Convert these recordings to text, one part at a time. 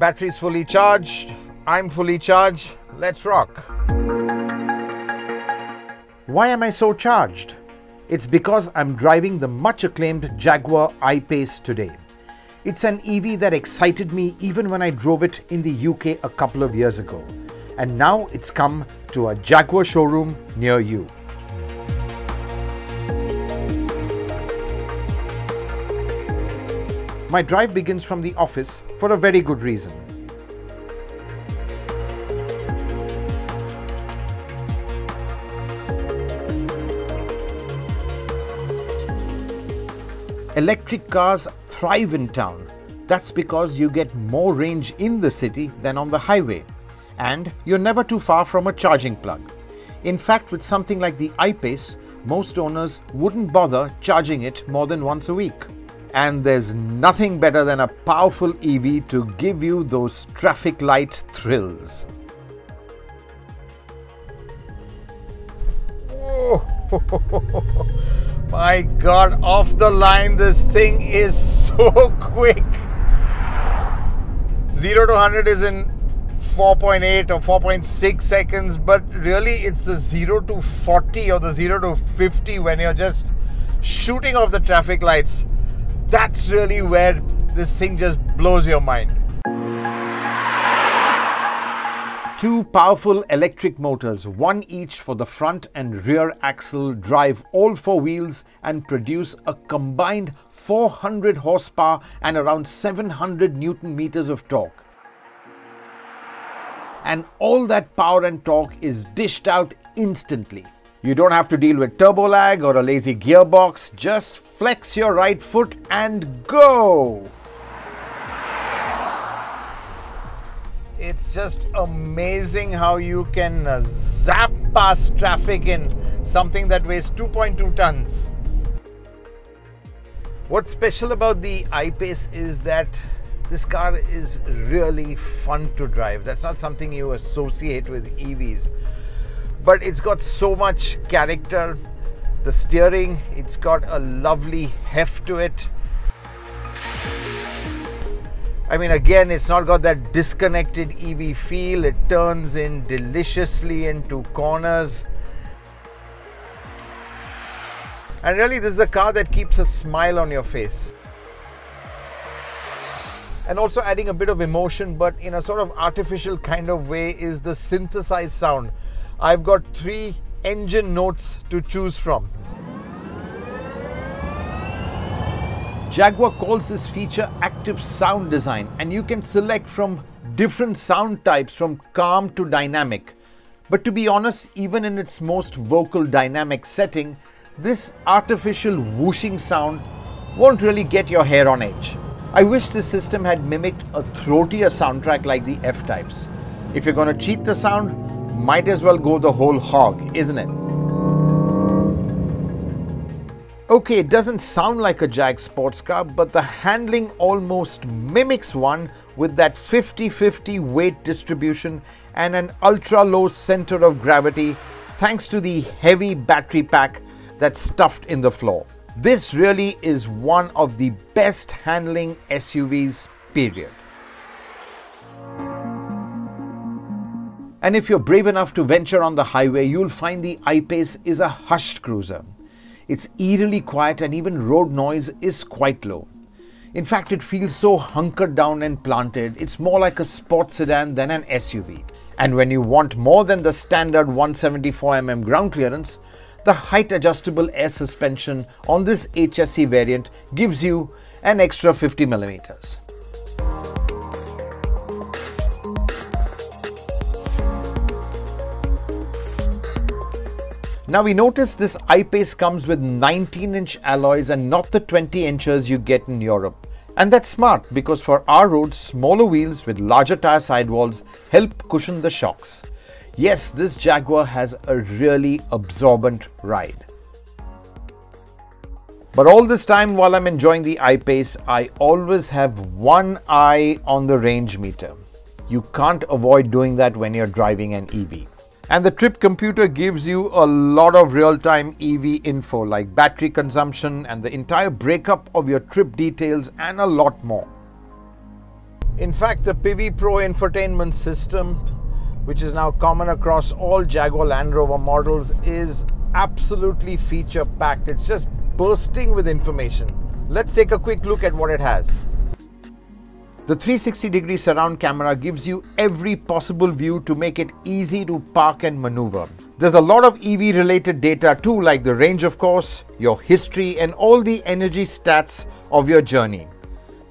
Battery's fully charged. I'm fully charged. Let's rock. Why am I so charged? It's because I'm driving the much acclaimed Jaguar I-Pace today. It's an EV that excited me even when I drove it in the UK a couple of years ago. And now it's come to a Jaguar showroom near you. My drive begins from the office for a very good reason. Electric cars thrive in town. That's because you get more range in the city than on the highway. And you're never too far from a charging plug. In fact, with something like the I-Pace, most owners wouldn't bother charging it more than once a week. And there's nothing better than a powerful EV to give you those traffic light thrills. Whoa. My God, off the line, this thing is so quick. 0 to 100 is in 4.8 or 4.6 seconds, but really it's the 0 to 40 or the 0 to 50 when you're just shooting off the traffic lights. That's really where this thing just blows your mind. Two powerful electric motors, one each for the front and rear axle, drive all four wheels and produce a combined 400 horsepower and around 700 Newton meters of torque. And all that power and torque is dished out instantly. You don't have to deal with turbo lag or a lazy gearbox, just flex your right foot and go! It's just amazing how you can zap past traffic in something that weighs 2.2 tons. What's special about the I-Pace is that this car is really fun to drive. That's not something you associate with EVs. But it's got so much character. The steering, it's got a lovely heft to it. I mean, again, it's not got that disconnected EV feel. It turns in deliciously into corners. And really, this is a car that keeps a smile on your face. And also adding a bit of emotion, but in a sort of artificial kind of way, is the synthesized sound. I've got 3 engine notes to choose from. Jaguar calls this feature active sound design, and you can select from different sound types from calm to dynamic. But to be honest, even in its most vocal dynamic setting, this artificial whooshing sound won't really get your hair on edge. I wish this system had mimicked a throatier soundtrack like the F-types. If you're going to cheat the sound, might as well go the whole hog, isn't it? Okay, it doesn't sound like a Jag sports car, but the handling almost mimics one with that 50-50 weight distribution and an ultra-low center of gravity thanks to the heavy battery pack that's stuffed in the floor. This really is one of the best handling SUVs, period. And if you're brave enough to venture on the highway, you'll find the I-Pace is a hushed cruiser. It's eerily quiet and even road noise is quite low. In fact, it feels so hunkered down and planted, it's more like a sports sedan than an SUV. And when you want more than the standard 174mm ground clearance, the height adjustable air suspension on this HSE variant gives you an extra 50mm. Now we notice this I-Pace comes with 19-inch alloys and not the 20 inches you get in Europe. And that's smart because for our roads, smaller wheels with larger tire sidewalls help cushion the shocks. Yes, this Jaguar has a really absorbent ride. But all this time while I'm enjoying the I-Pace, I always have one eye on the range meter. You can't avoid doing that when you're driving an EV. And the trip computer gives you a lot of real-time EV info like battery consumption and the entire breakup of your trip details and a lot more. In fact, the PV Pro infotainment system, which is now common across all Jaguar Land Rover models, is absolutely feature packed. It's just bursting with information. Let's take a quick look at what it has. The 360-degree surround camera gives you every possible view to make it easy to park and maneuver. There's a lot of EV related data too, like the range of course, your history and all the energy stats of your journey.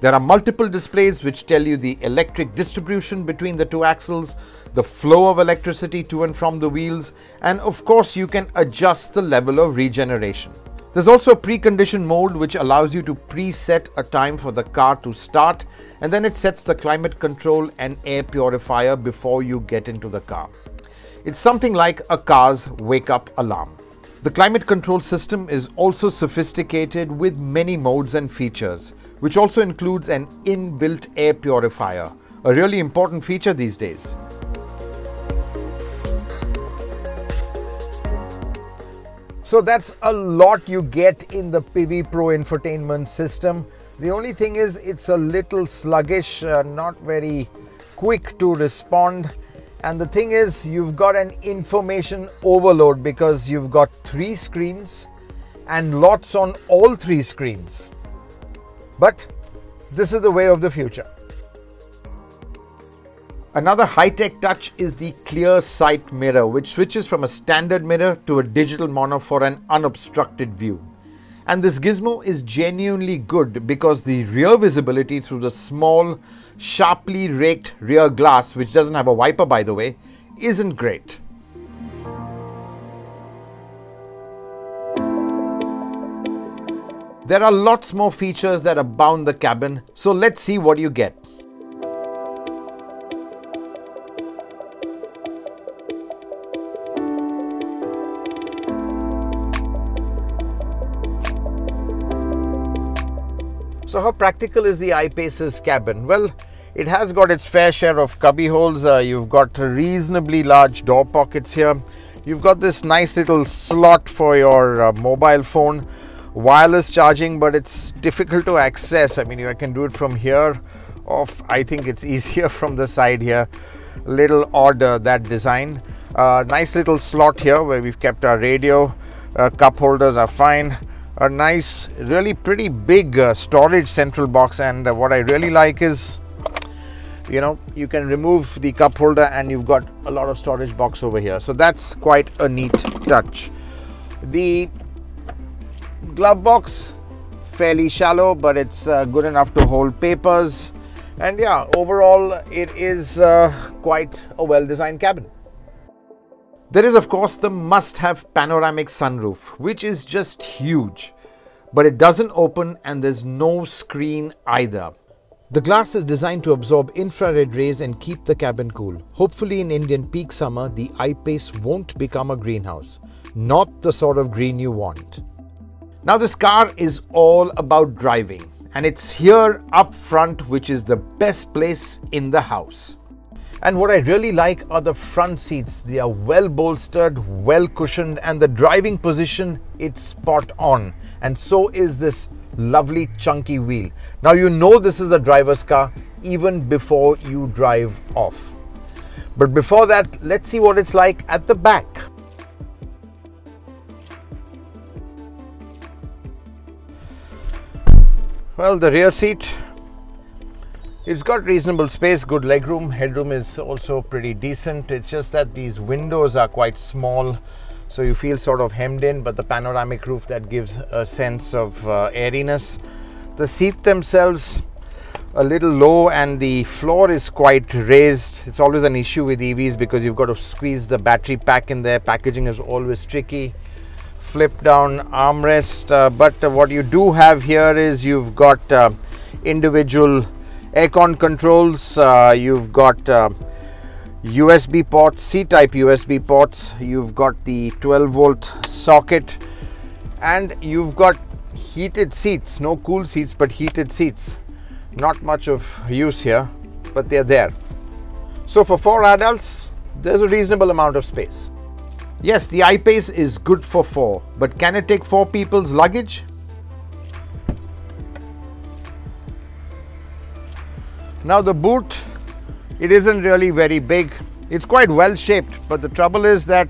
There are multiple displays which tell you the electric distribution between the two axles, the flow of electricity to and from the wheels, and of course you can adjust the level of regeneration. There's also a precondition mode which allows you to preset a time for the car to start, and then it sets the climate control and air purifier before you get into the car. It's something like a car's wake-up alarm. The climate control system is also sophisticated with many modes and features, which also includes an inbuilt air purifier, a really important feature these days. So that's a lot you get in the PV Pro infotainment system. The only thing is it's a little sluggish, not very quick to respond. And the thing is, you've got an information overload because you've got 3 screens and lots on all 3 screens. But this is the way of the future. Another high-tech touch is the clear sight mirror, which switches from a standard mirror to a digital mono for an unobstructed view. And this gizmo is genuinely good because the rear visibility through the small, sharply raked rear glass, which doesn't have a wiper by the way, isn't great. There are lots more features that abound the cabin, so let's see what you get. So how practical is the I-Pace's cabin? Well, it has got its fair share of cubby holes. You've got reasonably large door pockets here. You've got this nice little slot for your mobile phone, wireless charging, but it's difficult to access. I mean, I can do it from here, or I think it's easier from the side here. Little odd, that design. Nice little slot here where we've kept our radio. Cup holders are fine. A nice, really pretty big storage central box, and what I really like is, you know, you can remove the cup holder and you've got a lot of storage box over here. So that's quite a neat touch. The glove box, fairly shallow, but it's good enough to hold papers. And yeah, overall it is quite a well-designed cabin. There is of course the must-have panoramic sunroof, which is just huge, but it doesn't open and there's no screen either. The glass is designed to absorb infrared rays and keep the cabin cool. Hopefully in Indian peak summer, the I-Pace won't become a greenhouse, not the sort of green you want. Now this car is all about driving, and it's here up front, which is the best place in the house. And what I really like are the front seats. They are well bolstered, well cushioned, and the driving position, it's spot on. And so is this lovely chunky wheel. Now you know this is a driver's car even before you drive off. But before that, let's see what it's like at the back. Well, the rear seat, it's got reasonable space, good legroom. Headroom is also pretty decent. It's just that these windows are quite small, so you feel sort of hemmed in, but the panoramic roof, that gives a sense of airiness. The seat themselves a little low, and the floor is quite raised. It's always an issue with EVs because you've got to squeeze the battery pack in there. Packaging is always tricky. Flip down armrest, but what you do have here is you've got individual aircon controls. You've got USB ports, C-type USB ports. You've got the 12-volt socket, and you've got heated seats. No cool seats, but heated seats. Not much of use here, but they're there. So for 4 adults, there's a reasonable amount of space. Yes, the I-Pace is good for 4, but can it take 4 people's luggage? Now the boot, it isn't really very big. It's quite well shaped, but the trouble is that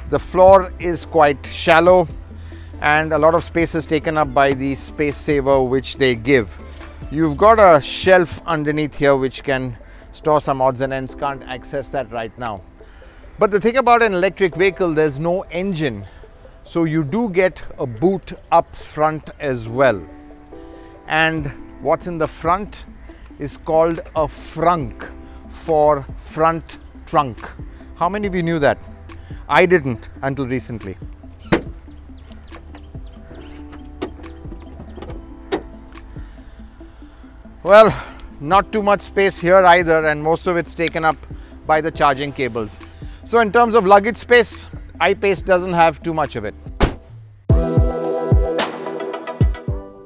the floor is quite shallow and a lot of space is taken up by the space saver which they give. You've got a shelf underneath here which can store some odds and ends. Can't access that right now. But the thing about an electric vehicle, there's no engine. So you do get a boot up front as well. And what's in the front is called a frunk, for front trunk. How many of you knew that? I didn't until recently. Well, not too much space here either, and most of it's taken up by the charging cables. So in terms of luggage space, I-Pace doesn't have too much of it.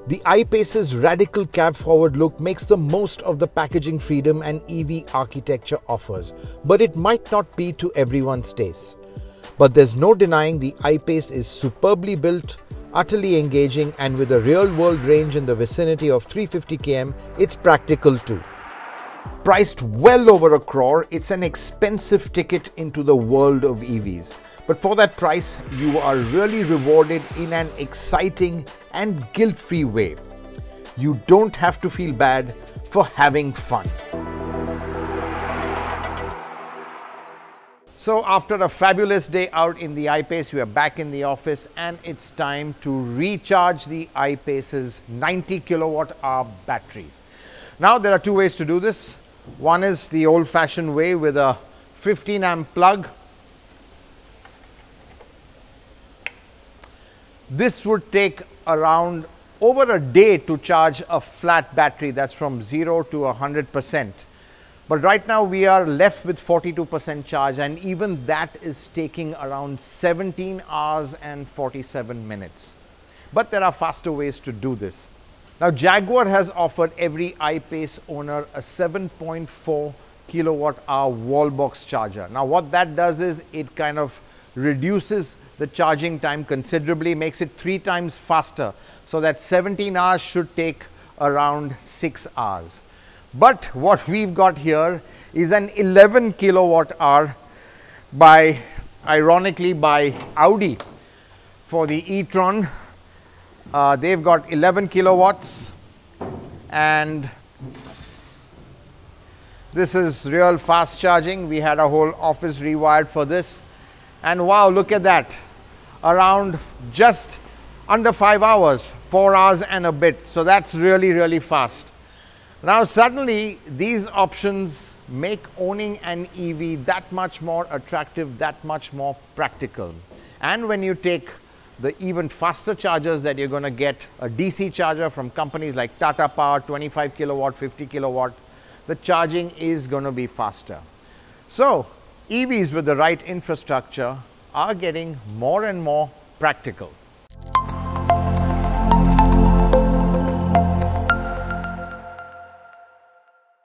The I-Pace's radical cab-forward look makes the most of the packaging freedom an EV architecture offers, but it might not be to everyone's taste. But there's no denying the I-Pace is superbly built, utterly engaging, and with a real-world range in the vicinity of 350 km, it's practical too. Priced well over £1 crore, it's an expensive ticket into the world of EVs. But for that price, you are really rewarded in an exciting and guilt-free way. You don't have to feel bad for having fun. So after a fabulous day out in the I-Pace, we are back in the office and it's time to recharge the I-Pace's 90 kilowatt hour battery. Now there are two ways to do this. One is the old-fashioned way with a 15 amp plug. This would take around over a day to charge a flat battery, that's from 0 to 100%. But right now we are left with 42% charge, and even that is taking around 17 hours and 47 minutes. But there are faster ways to do this. Now Jaguar has offered every I-Pace owner a 7.4 kilowatt hour wall box charger. Now what that does is it kind of reduces the charging time considerably, makes it 3 times faster. So that 17 hours should take around 6 hours. But what we've got here is an 11 kilowatt hour ironically by Audi. For the e-tron, they've got 11 kilowatts, and this is real fast charging. We had a whole office rewired for this, and wow, look at that. Around just under 5 hours, 4 hours and a bit. So that's really, really fast. Now suddenly these options make owning an EV that much more attractive, that much more practical. And when you take the even faster chargers that you're going to get, a DC charger from companies like Tata Power, 25 kilowatt, 50 kilowatt, the charging is going to be faster. So EVs with the right infrastructure are getting more and more practical.